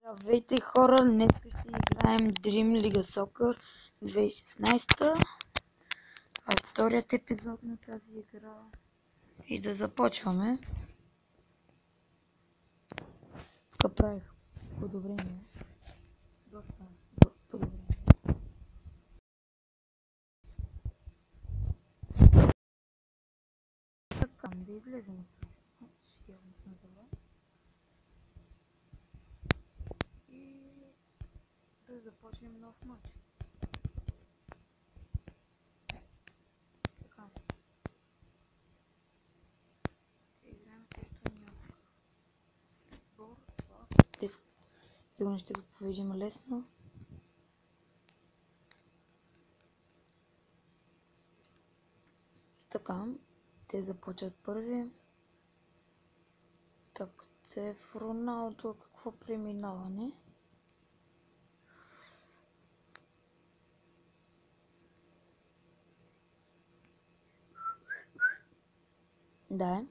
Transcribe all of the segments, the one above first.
Здравейте хора, днес ще играем Dream League Soccer 2016. Това е вторият епизод на тази игра. И да започваме. Тук правих подобрение. Доста подобрение. Така, да излезем от този матч. Явно сме добре. И да започнем нов матч. Така. Ще играем срещу някакъв отбор. Сигурно ще го победим лесно. Така, те започват първи. Топът е в Роналдо, какво преминаване? Да.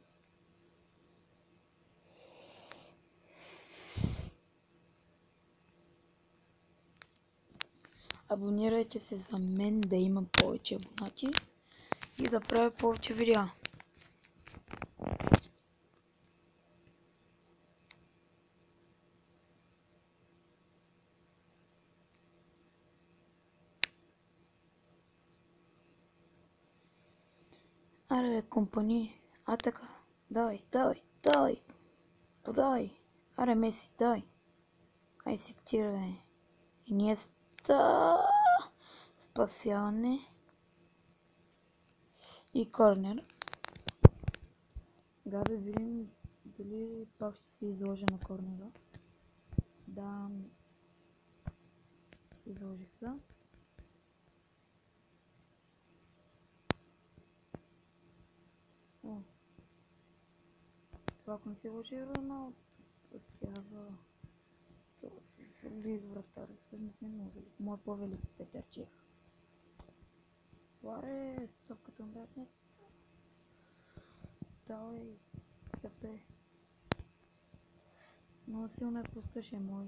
Абонирайте се за мен да има повече абонати и да правя повече видеа. Аре бе, компани, така, давай, подай, аре Меси, давай, ай сектира бе, Иниеста, спасяване и корнер. Да видим дали пак ще се изложа на корнера. Да, изложих се. О, това ако не се лъжи, Роналдо спасява. Велик вратар, всъщност не може. Мой по-велик Петър Чех. Това е стопката на братния. Давай, тъпе. Много силно е пускаше мой.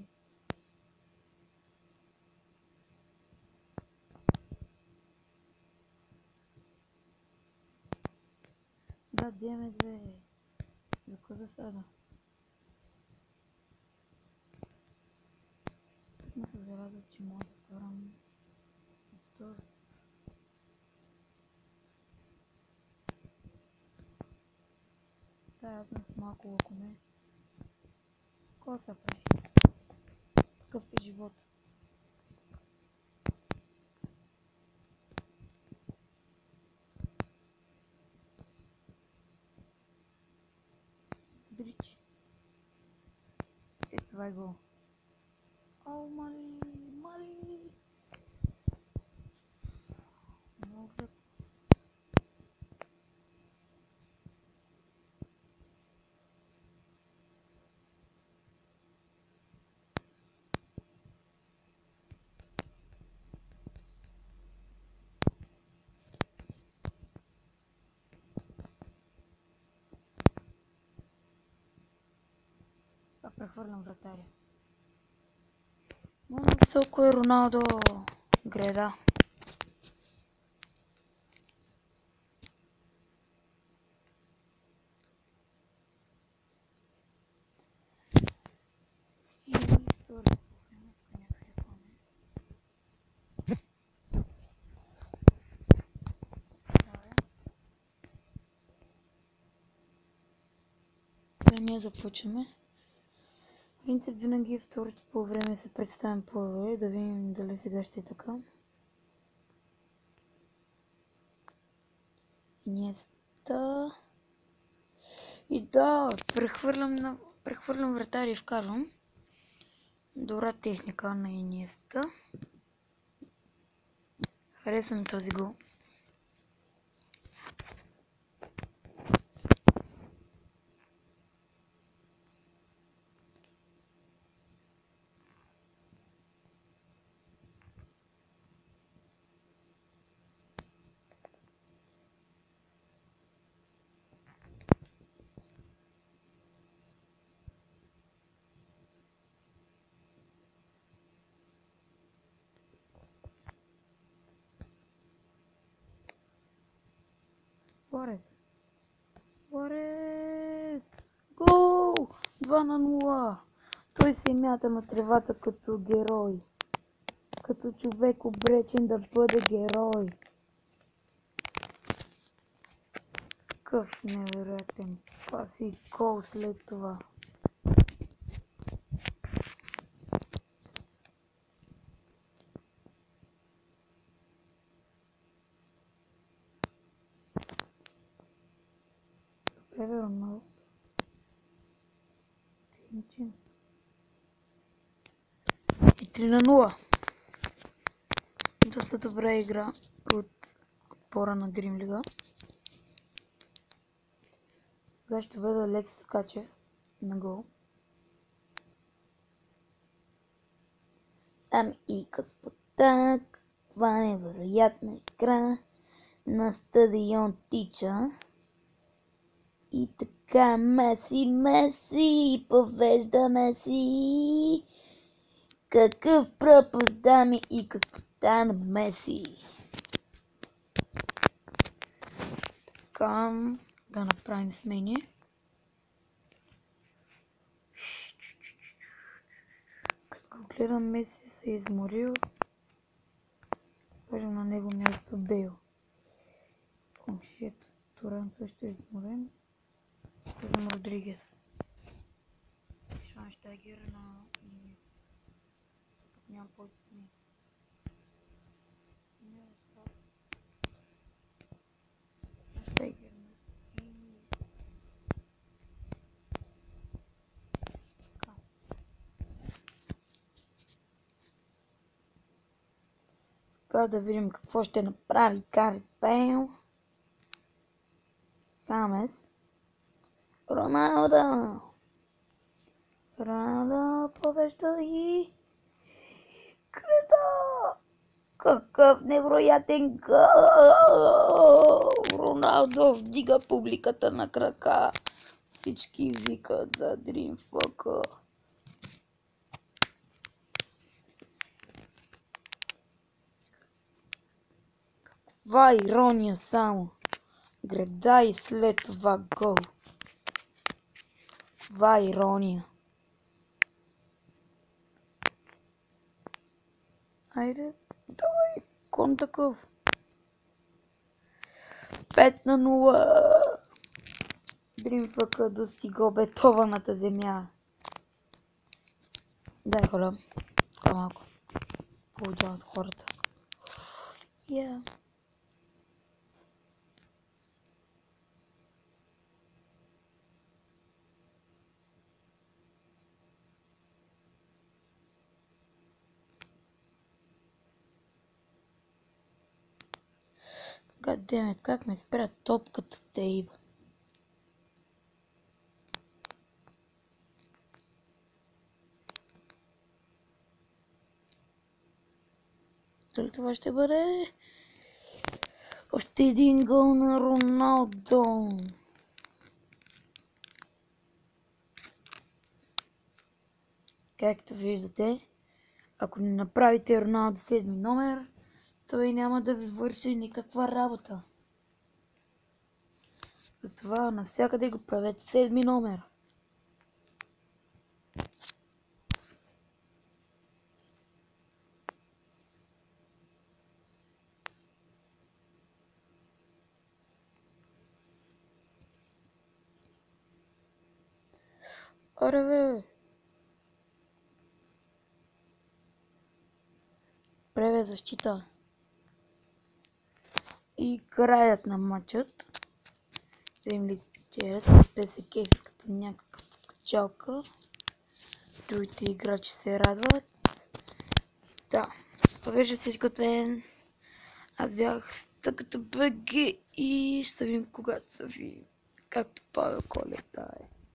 Да, демет бе. За кой засада? Ма се зарадвам, че мога да вкарам втор. Тая с малко лакоме. Какво се прави? Какъв е живот? Дрич. Е, това е гол. Ау, мали. Много леко. Прехвърлям вратаря. Много високо е Роналдо. Греда. И втори. Да, ние започваме. В принцип винаги второто по време се представям по-добре, да видим дали сега ще е така. Иниеста. И да, прехвърлям вратари и вкарвам. Добра техника на Иниеста. Харесвам този гол. Суарес. Гол! 2-0. Той се мята на тревата като герой. Като човек обречен да бъде герой. Какъв невероятен пас и гол след това. Добре, Роналдо. И 3-0. Доста добра игра от отбора на Дрим Лига. Сега ще бъде Алекс Качев на гол. Ами и господа, каква невероятна игра на стадион Тича. И така, Меси, повежда Меси. Какъв пропуск, дами и господа, на Меси. Така, да направим смение. Като го гледам, Меси се е изморил. Кажем на него място Бейл. Ето, Туран също е изморен. Казвам Родригес. Швайнщайгер на Инес. Нямам повече смени. Швайнщайгер на Инес. Сега да видим какво ще направи Гарет Бейл. Хамес. Роналдо повежда и Крета! Какъв невероятен гол! Роналдо вдига публиката на крака. Всички викат за Дримфъка. Каква ирония само! Греда и след това гол. Каква ирония! Айде, давай, кон такъв. 5-0. Дримфъка достига обетованата земя. Дай холя. Малко. Поводяват хората. Гадемет, как ме спря топката Тейба. Дали това ще бъде? Още един гол на Роналдо. Както виждате, ако не направите Роналдо 7 номер, той няма да ви върши никаква работа. Затова навсякъде го правете 7 номер. Аре бе! Преве защита. И краят на матчът. Дрим Лиг печелят. ПСК като някакъв качалка. Другите играчи се радват. Да, това беше всичко от мен. Аз бях Стъкато БГ и ще видим когато се видим. Както Павел Колетай.